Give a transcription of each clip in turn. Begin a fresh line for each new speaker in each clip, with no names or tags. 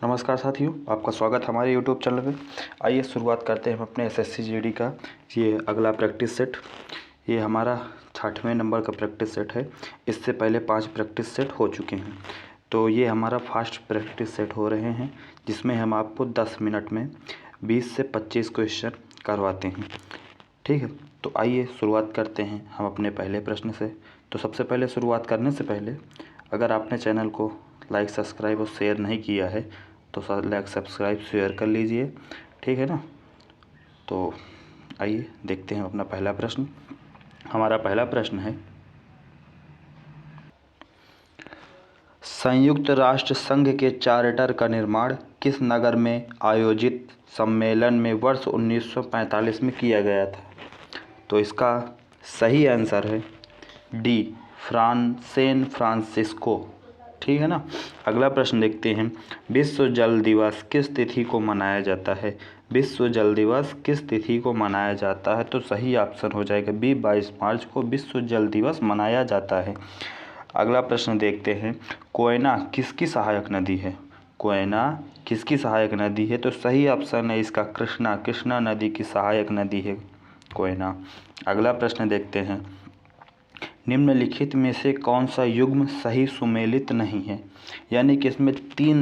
नमस्कार साथियों, आपका स्वागत हमारे यूट्यूब चैनल पे। आइए शुरुआत करते हैं हम अपने एसएससी जीडी का ये अगला प्रैक्टिस सेट। ये हमारा 60वें नंबर का प्रैक्टिस सेट है। इससे पहले 5 प्रैक्टिस सेट हो चुके हैं, तो ये हमारा फर्स्ट प्रैक्टिस सेट हो रहे हैं, जिसमें हम आपको 10 मिनट में 20 से 25 क्वेश्चन करवाते हैं। ठीक है, तो आइए शुरुआत करते हैं हम अपने पहले प्रश्न से। तो सबसे पहले शुरुआत करने से पहले अगर आपने चैनल को लाइक, सब्सक्राइब और शेयर नहीं किया है तो लाइक, सब्सक्राइब, शेयर कर लीजिए। ठीक है ना। तो आइए देखते हैं अपना पहला प्रश्न। हमारा पहला प्रश्न है, संयुक्त राष्ट्र संघ के चार्टर का निर्माण किस नगर में आयोजित सम्मेलन में वर्ष 1945 में किया गया था? तो इसका सही आंसर है डी, सैन फ्रांसिस्को। ठीक है ना। अगला प्रश्न देखते हैं, विश्व जल दिवस किस तिथि को मनाया जाता है? विश्व जल दिवस किस तिथि को मनाया जाता है? तो सही ऑप्शन हो जाएगा बी, 22 मार्च को विश्व जल दिवस मनाया जाता है। अगला प्रश्न देखते हैं, कोयना किसकी सहायक नदी है? कोयना किसकी सहायक नदी है? तो सही ऑप्शन है इसका कृष्णा नदी की सहायक नदी है कोयना। अगला प्रश्न देखते हैं, निम्नलिखित में से कौन सा युग्म सही सुमेलित नहीं है? यानी कि इसमें 3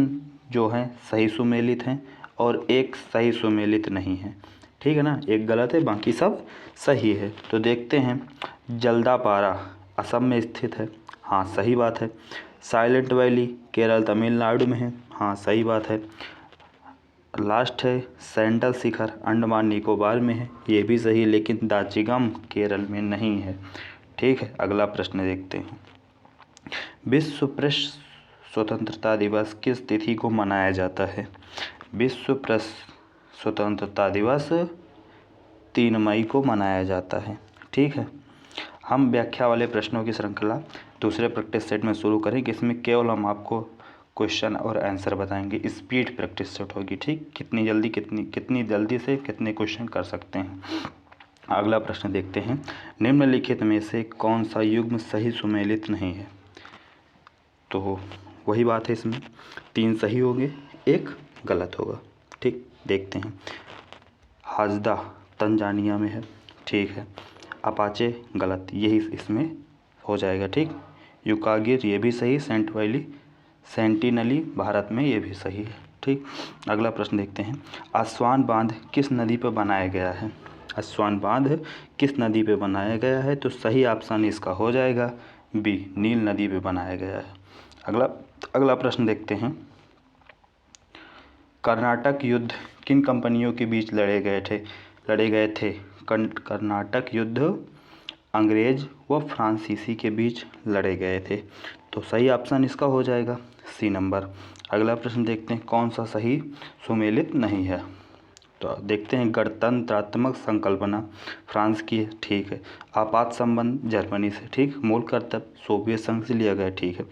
जो हैं सही सुमेलित हैं और एक सही सुमेलित नहीं है। ठीक है ना, एक गलत है, बाकी सब सही है। तो देखते हैं, जल्दापारा असम में स्थित है। हाँ, सही बात है। साइलेंट वैली केरल तमिलनाडु में है। हाँ, सही बात है। लास्ट है सेंट्रल शिखर अंडमान निकोबार में है। ये भी सही, लेकिन दाचिगम केरल में नहीं है। ठीक है, अगला प्रश्न देखते हैं, विश्व प्रेस स्वतंत्रता दिवस किस तिथि को मनाया जाता है? विश्व प्रेस स्वतंत्रता दिवस 3 मई को मनाया जाता है। ठीक है, हम व्याख्या वाले प्रश्नों की श्रृंखला दूसरे प्रैक्टिस सेट में शुरू करेंगे। इसमें केवल हम आपको क्वेश्चन और आंसर बताएंगे। स्पीड प्रैक्टिस सेट होगी। ठीक, कितनी जल्दी से कितने क्वेश्चन कर सकते हैं। अगला प्रश्न देखते हैं, निम्नलिखित में से कौन सा युग्म सही सुमेलित नहीं है? तो वही बात है, इसमें 3 सही होंगे, एक गलत होगा। ठीक, देखते हैं, हाजदा तंजानिया में है। ठीक है, अपाचे गलत, यही इसमें हो जाएगा। ठीक, युकागिर ये भी सही, सेंट वैली सेंटिनली भारत में ये भी सही है। ठीक, अगला प्रश्न देखते हैं, आस्वान बांध किस नदी पर बनाया गया है? आस्वान बांध किस नदी पे बनाया गया है? तो सही ऑप्शन इसका हो जाएगा बी, नील नदी पे बनाया गया है। अगला प्रश्न देखते हैं, कर्नाटक युद्ध किन कंपनियों के बीच लड़े गए थे? कर्नाटक युद्ध अंग्रेज व फ्रांसीसी के बीच लड़े गए थे। तो सही ऑप्शन इसका हो जाएगा सी नंबर। अगला प्रश्न देखते हैं, कौन सा सही सुमेलित नहीं है? तो देखते हैं, गणतंत्रात्मक संकल्पना फ्रांस की है। ठीक है, आपात संबंध जर्मनी से। ठीक, मूल कर्तव्य सोवियत संघ से लिया गया। ठीक है,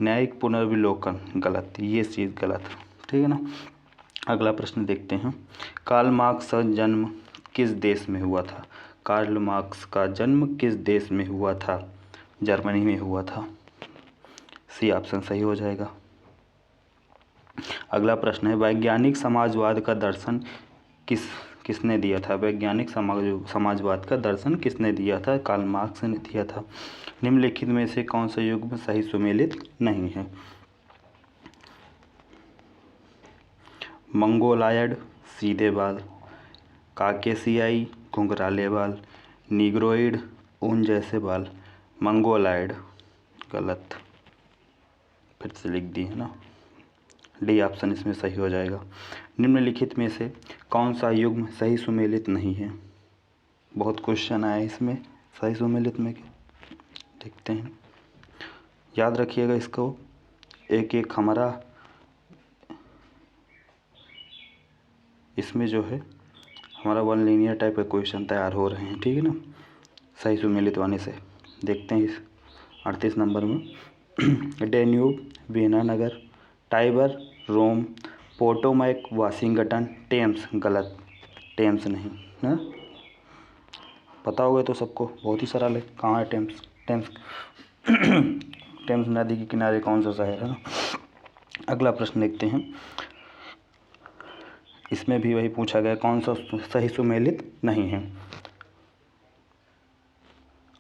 न्यायिक पुनर्विलोकन गलत, ये चीज़ गलत। ठीक है ना। अगला प्रश्न देखते हैं, कार्ल मार्क्स का जन्म किस देश में हुआ था? कार्ल मार्क्स का जन्म किस देश में हुआ था? जर्मनी में हुआ था। सी ऑप्शन सही हो जाएगा। अगला प्रश्न है, वैज्ञानिक समाजवाद का दर्शन किसने दिया था? वैज्ञानिक समाजवाद का दर्शन किसने दिया था? कार्ल मार्क्स ने दिया था। निम्नलिखित में से कौन सा युग्म सही सुमेलित नहीं है? मंगोलायड सीधे बाल, काकेसियाई घुंघराले बाल, निग्रोइड ऊन जैसे बाल। मंगोलायड गलत, फिर से लिख दी है ना। डी ऑप्शन इसमें सही हो जाएगा। निम्नलिखित में से कौन सा युग्म सही सुमेलित नहीं है? बहुत क्वेश्चन आए इसमें सही सुमेलित में के, देखते हैं, याद रखिएगा इसको। एक हमारा इसमें जो है हमारा 1 लीनियर टाइप का क्वेश्चन तैयार हो रहे हैं। ठीक है ना, सही सुमेलित वाले से। देखते हैं इस 38 नंबर में, डेन्यूब वीनानगर, टाइबर रोम, पोटोमैक वाशिंगटन, टेम्स गलत, टेम्स नहीं है। पता होगा तो सबको, बहुत ही सरल है। कहाँ है टेम्स? टेम्स नदी के किनारे कौन सा शहर है ना। अगला प्रश्न देखते हैं, इसमें भी वही पूछा गया कौन सा सही सुमेलित नहीं है।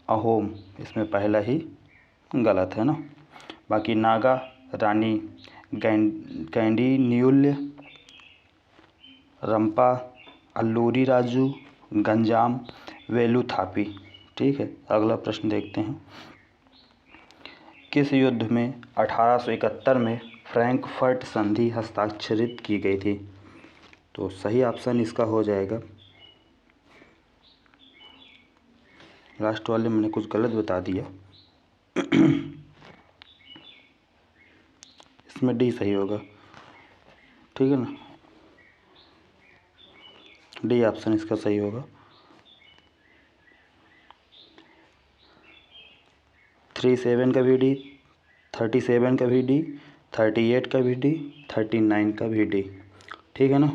अहोम इसमें पहला ही गलत है ना। बाकी नागा, रानी कैंडिन्यूल्य, रंपा, अल्लूरी राजू, गंजाम, वेलुथापी। ठीक है, अगला प्रश्न देखते हैं। किस युद्ध में 1871 में फ्रैंकफर्ट संधि हस्ताक्षरित की गई थी? तो सही ऑप्शन इसका हो जाएगा, लास्ट वाले मैंने कुछ गलत बता दिया, इसमें डी सही होगा। ठीक है ना, डी ऑप्शन इसका सही होगा। 37 का भी डी, 37 का भी डी, 38 का भी डी, 39 का भी डी। ठीक है ना।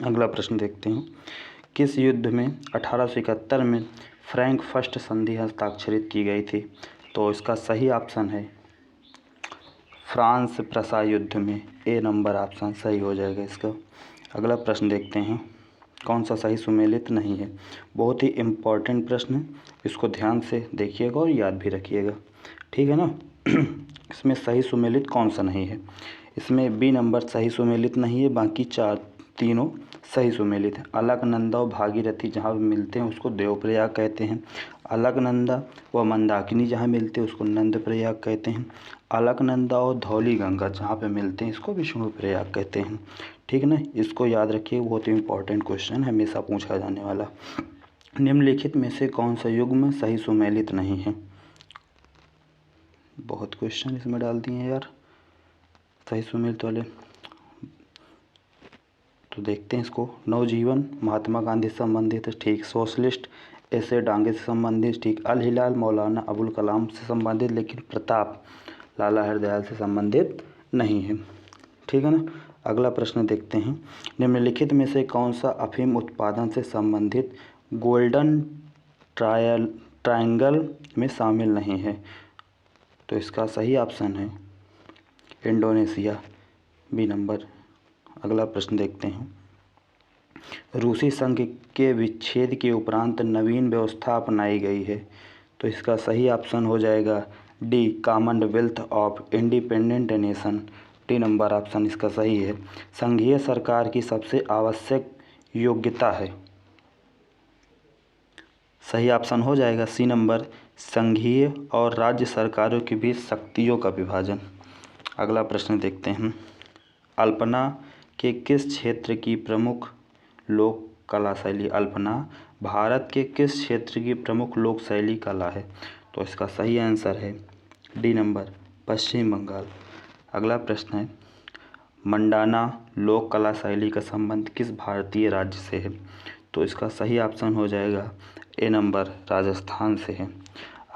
अगला प्रश्न देखते हैं। किस युद्ध में 1871 में फ्रैंकफर्ट संधि हस्ताक्षरित की गई थी? तो इसका सही ऑप्शन है फ्रांस प्रसा युद्ध में। ए नंबर ऑप्शन सही हो जाएगा इसका। अगला प्रश्न देखते हैं। कौन सा सही सुमेलित नहीं है? बहुत ही इम्पोर्टेंट प्रश्न है, इसको ध्यान से देखिएगा और याद भी रखिएगा। ठीक है ना। इसमें सही सुमेलित कौन सा नहीं है? इसमें बी नंबर सही सुमेलित नहीं है, बाकी तीनों सही सुमेलित है। अलकनंदा और भागीरथी जहाँ मिलते हैं उसको देवप्रयाग कहते हैं। अलकनंदा व मंदाकिनी जहाँ मिलते हैं उसको नंदप्रयाग कहते हैं। अलकनंदा और धौली गंगा जहाँ पे मिलते हैं इसको विष्णुप्रयाग कहते हैं। ठीक है ना, इसको याद रखिए, बहुत ही इंपॉर्टेंट क्वेश्चन हमेशा पूछा जाने वाला। निम्नलिखित में से कौन सा युग्म सही सुमेलित नहीं है? बहुत क्वेश्चन इसमें डाल दिए हैं यार सही सुमेलित वाले। तो देखते हैं इसको। नवजीवन महात्मा गांधी से संबंधित, ठीक। सोशलिस्ट ऐसे डांगे से संबंधित, ठीक। अल हिलाल मौलाना अबुल कलाम से संबंधित, लेकिन प्रताप लाला हरदयाल से संबंधित नहीं है। ठीक है ना। अगला प्रश्न देखते हैं। निम्नलिखित में से कौन सा अफीम उत्पादन से संबंधित गोल्डन ट्रायंगल में शामिल नहीं है? तो इसका सही ऑप्शन है इंडोनेशिया, बी नंबर। अगला प्रश्न देखते हैं। रूसी संघ के विच्छेद के उपरांत नवीन व्यवस्था अपनाई गई है। तो इसका सही ऑप्शन हो जाएगा D, Commonwealth of independent nation. D number option इसका सही है। संघीय सरकार की सबसे आवश्यक योग्यता है, सही ऑप्शन हो जाएगा सी नंबर, संघीय और राज्य सरकारों के बीच शक्तियों का विभाजन। अगला प्रश्न देखते हैं। अल्पना के किस क्षेत्र की प्रमुख लोक कला शैली? अल्पना भारत के किस क्षेत्र की प्रमुख लोक शैली कला है? तो इसका सही आंसर है डी नंबर, पश्चिम बंगाल। अगला प्रश्न है। मंडाना लोक कला शैली का संबंध किस भारतीय राज्य से है? तो इसका सही ऑप्शन हो जाएगा ए नंबर, राजस्थान से है।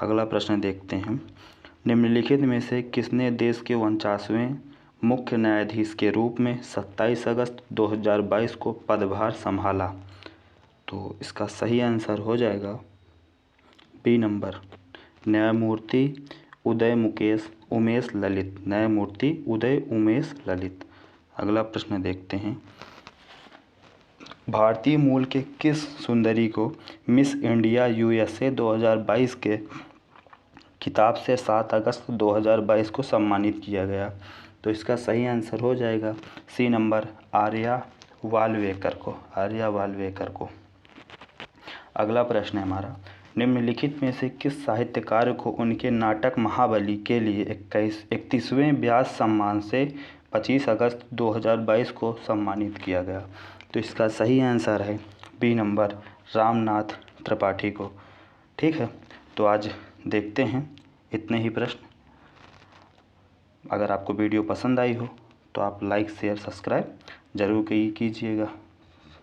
अगला प्रश्न देखते हैं। निम्नलिखित में से किसने देश के 49वें मुख्य न्यायाधीश के रूप में 27 अगस्त 2022 को पदभार संभाला? तो इसका सही आंसर हो जाएगा बी नंबर, न्यायमूर्ति उमेश ललित। न्यायमूर्ति उदय उमेश ललित। अगला प्रश्न देखते हैं। भारतीय मूल के किस सुंदरी को मिस इंडिया यूएसए 2022 के खिताब से 7 अगस्त 2022 को सम्मानित किया गया? तो इसका सही आंसर हो जाएगा सी नंबर, आर्या वाल्वेकर को। अगला प्रश्न है हमारा। निम्नलिखित में से किस साहित्यकार को उनके नाटक महाबली के लिए 31वें व्यास सम्मान से 25 अगस्त 2022 को सम्मानित किया गया? तो इसका सही आंसर है बी नंबर, रामनाथ त्रिपाठी को। ठीक है, तो आज देखते हैं इतने ही प्रश्न। अगर आपको वीडियो पसंद आई हो तो आप लाइक शेयर सब्सक्राइब ज़रूर कीजिएगा।